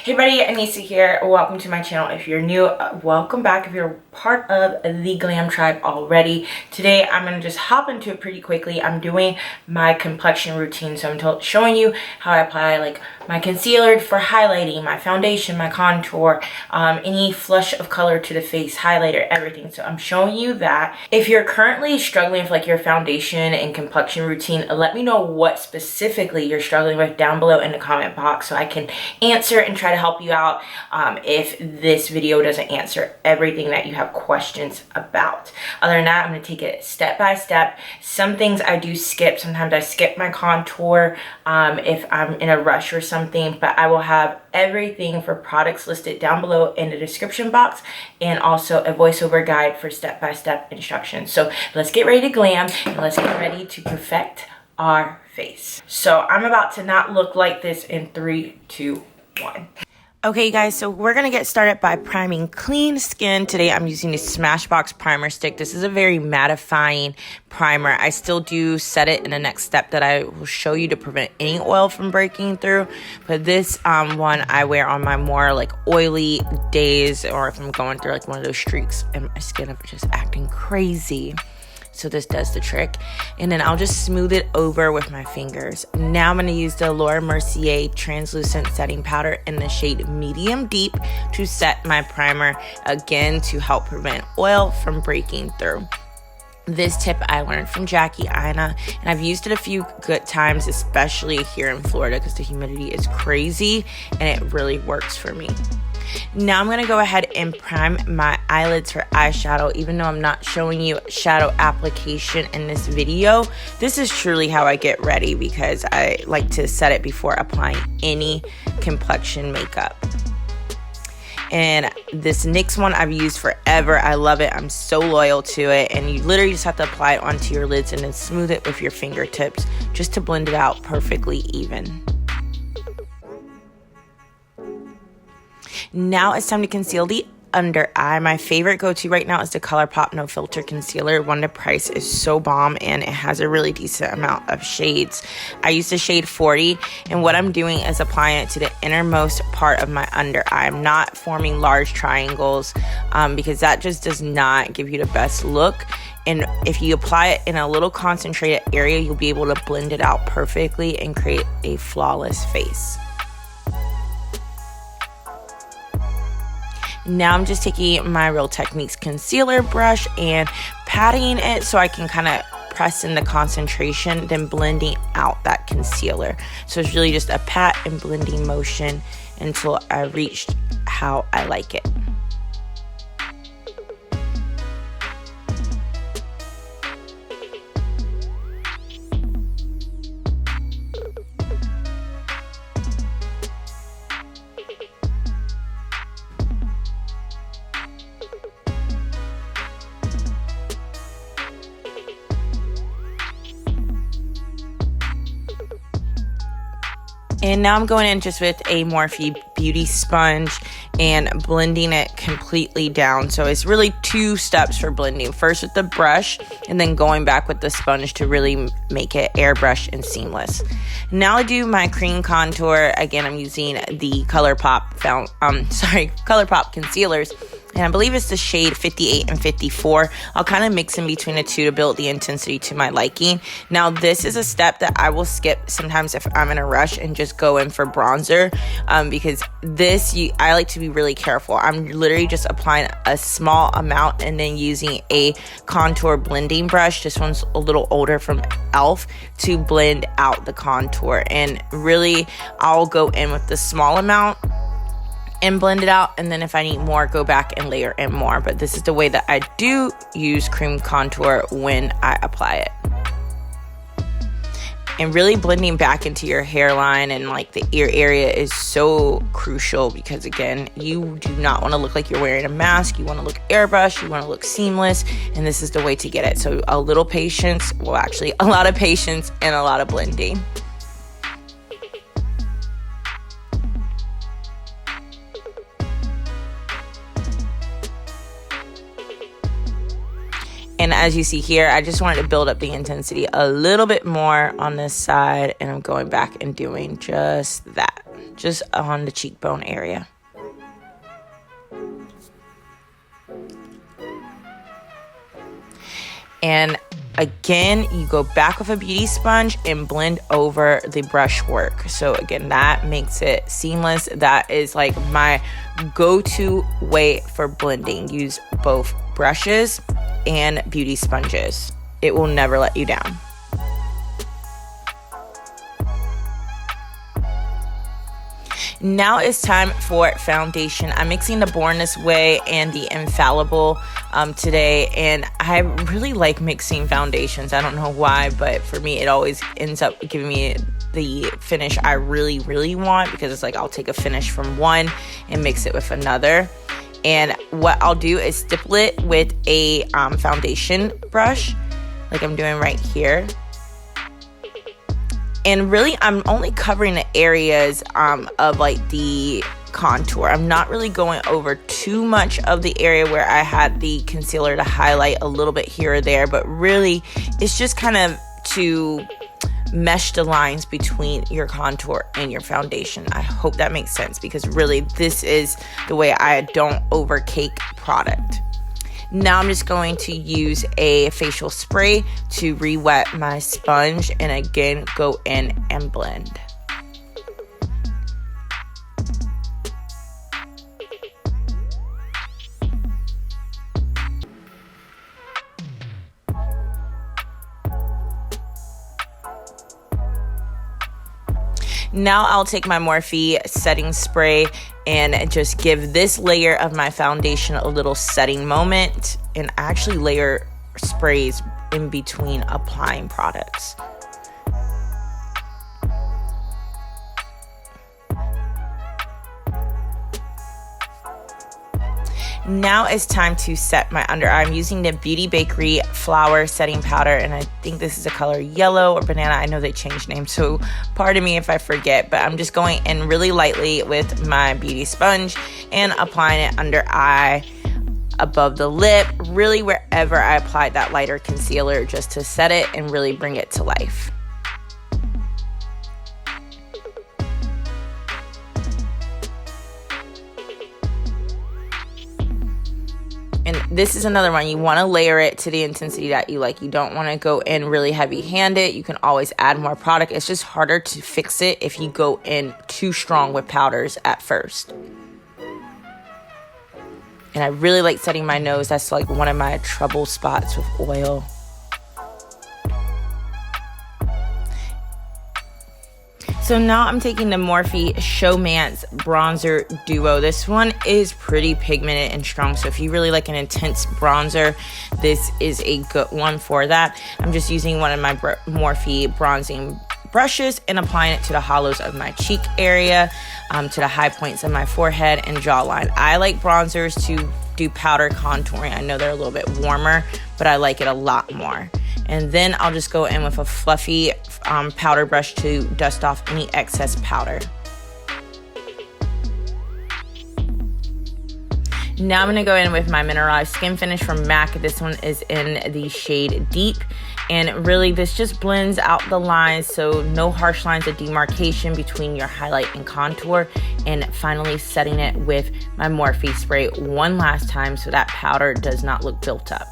Hey buddy, Anissa here. Welcome to my channel. If you're new, welcome back. If you're part of the Glam Tribe already, today I'm going to just hop into it pretty quickly. I'm doing my complexion routine, so I'm showing you how I apply like my concealer for highlighting, my foundation, my contour, any flush of color to the face, highlighter, everything. So I'm showing you that. If you're currently struggling with like your foundation and complexion routine, let me know what specifically you're struggling with down below in the comment box so I can answer and try to help you out if this video doesn't answer everything that you have questions about. Other than that, I'm going to take it step by step. Some things I do skip. Sometimes I skip my contour if I'm in a rush or something, but I will have everything for products listed down below in the description box and also a voiceover guide for step-by-step instructions. So let's get ready to glam and let's get ready to perfect our face. So I'm about to not look like this in 3, 2, 1. Okay guys, so we're gonna get started by priming clean skin. Today I'm using the Smashbox primer stick. This is a very mattifying primer. I still do set it in the next step that I will show you to prevent any oil from breaking through, but this one I wear on my more like oily days, or if I'm going through like one of those streaks and my skin is just acting crazy. So this does the trick. And then I'll just smooth it over with my fingers. Now I'm going to use the Laura Mercier translucent setting powder in the shade medium deep to set my primer, again to help prevent oil from breaking through. This tip I learned from Jackie Aina, and I've used it a few good times, especially here in Florida because the humidity is crazy and it really works for me. Now I'm going to go ahead and prime my eyelids for eyeshadow. Even though I'm not showing you shadow application in this video, this is truly how I get ready because I like to set it before applying any complexion makeup. And this NYX one I've used forever. I love it. I'm so loyal to it. And you literally just have to apply it onto your lids and then smooth it with your fingertips just to blend it out perfectly even. Now it's time to conceal the under eye. My favorite go-to right now is the ColourPop No Filter Concealer. One, the price is so bomb and it has a really decent amount of shades. I use the shade 40, and what I'm doing is applying it to the innermost part of my under eye. I'm not forming large triangles because that just does not give you the best look. And if you apply it in a little concentrated area, you'll be able to blend it out perfectly and create a flawless face. Now I'm just taking my Real Techniques concealer brush and patting it so I can kind of press in the concentration, then blending out that concealer. So it's really just a pat and blending motion until I reached how I like it. And now I'm going in just with a Morphe Beauty sponge and blending it completely down. So it's really 2 steps for blending. First with the brush and then going back with the sponge to really make it airbrush and seamless. Now I do my cream contour. Again, I'm using the ColourPop ColourPop concealers. And I believe it's the shade 58 and 54. I'll kind of mix in between the two to build the intensity to my liking. Now, this is a step that I will skip sometimes if I'm in a rush and just go in for bronzer because I like to be really careful. I'm literally just applying a small amount and then using a contour blending brush. This one's a little older, from e.l.f. to blend out the contour. And really, I'll go in with the small amount and blend it out, and then if I need more, go back and layer in more. But this is the way that I do use cream contour when I apply it. And really blending back into your hairline and like the ear area is so crucial because, again, you do not want to look like you're wearing a mask. You want to look airbrush, you want to look seamless, and this is the way to get it. So a little patience, well actually a lot of patience and a lot of blending. And as you see here, I just wanted to build up the intensity a little bit more on this side, and I'm going back and doing just that. just on the cheekbone area. And again, you go back with a beauty sponge and blend over the brush work. So again, that makes it seamless. That is like my go-to way for blending. Use both brushes and beauty sponges. It will never let you down. Now it's time for foundation. I'm mixing the Born This Way and the Infallible today, and I really like mixing foundations. I don't know why, but for me it always ends up giving me the finish I really want, because it's like I'll take a finish from one and mix it with another. And what I'll do is stipple it with a foundation brush like I'm doing right here. And really, I'm only covering the areas of like the contour. I'm not really going over too much of the area where I had the concealer to highlight a little bit here or there, but really it's just kind of to mesh the lines between your contour and your foundation. I hope that makes sense, because really this is the way I don't overcake product. Now I'm just going to use a facial spray to re-wet my sponge and again go in and blend. Now I'll take my Morphe setting spray and just give this layer of my foundation a little setting moment, and actually layer sprays in between applying products. Now it's time to set my under eye. I'm using the Beauty Bakery Flower Setting Powder, and I think this is a color yellow or banana. I know they changed names, so pardon me if I forget, but I'm just going in really lightly with my beauty sponge and applying it under eye, above the lip, really wherever I applied that lighter concealer, just to set it and really bring it to life. And this is another one. You want to layer it to the intensity that you like. You don't want to go in really heavy-handed. You can always add more product. It's just harder to fix it if you go in too strong with powders at first. And I really like setting my nose. That's like one of my trouble spots with oil. So now I'm taking the Morphe Showmance Bronzer Duo. This one is pretty pigmented and strong, so if you really like an intense bronzer, this is a good one for that. I'm just using one of my Morphe bronzing brushes and applying it to the hollows of my cheek area, to the high points of my forehead and jawline. I like bronzers to do powder contouring. I know they're a little bit warmer, but I like it a lot more. And then I'll just go in with a fluffy powder brush to dust off any excess powder. Now I'm going to go in with my Mineralized Skin Finish from MAC. This one is in the shade Deep. And really this just blends out the lines, so no harsh lines of demarcation between your highlight and contour. And finally setting it with my Morphe spray one last time so that powder does not look built up.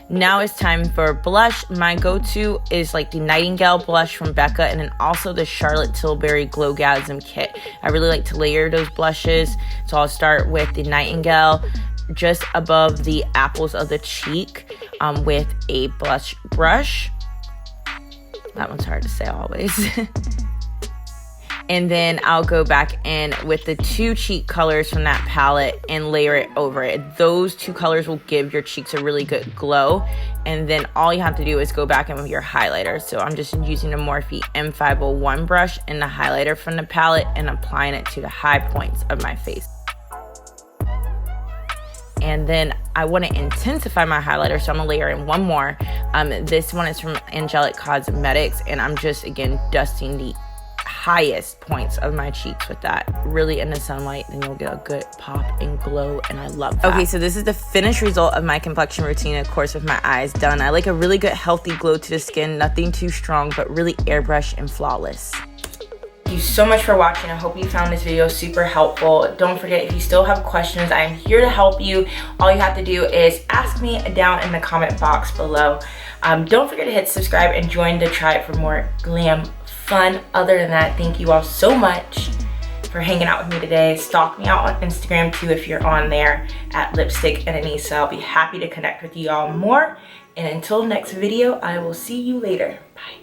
Now it's time for blush. My go-to is like the Nightingale blush from Becca, and then also the Charlotte Tilbury Glowgasm kit. I really like to layer those blushes, so I'll start with the Nightingale just above the apples of the cheek with a blush brush. That one's hard to say always. And then I'll go back in with the two cheek colors from that palette and layer it over it. Those two colors will give your cheeks a really good glow. And then all you have to do is go back in with your highlighter. So I'm just using the Morphe M501 brush and the highlighter from the palette and applying it to the high points of my face. And then I want to intensify my highlighter, so I'm going to layer in one more. This one is from Angelic Cosmetics, and I'm just, again, dusting the highest points of my cheeks with that. Really in the sunlight, then you'll get a good pop and glow, and I love that. Okay, so this is the finished result of my complexion routine, of course, with my eyes done. I like a really good healthy glow to the skin, nothing too strong, but really airbrush and flawless. you so much for watching. I hope you found this video super helpful. Don't forget, if you still have questions, I am here to help you. All you have to do is ask me down in the comment box below. Don't forget to hit subscribe and join the tribe for more glam fun. Other than that, thank you all so much for hanging out with me today. Stalk me out on Instagram too if you're on there at Lipstick and Anissa. I'll be happy to connect with you all more. And until next video, I will see you later. Bye.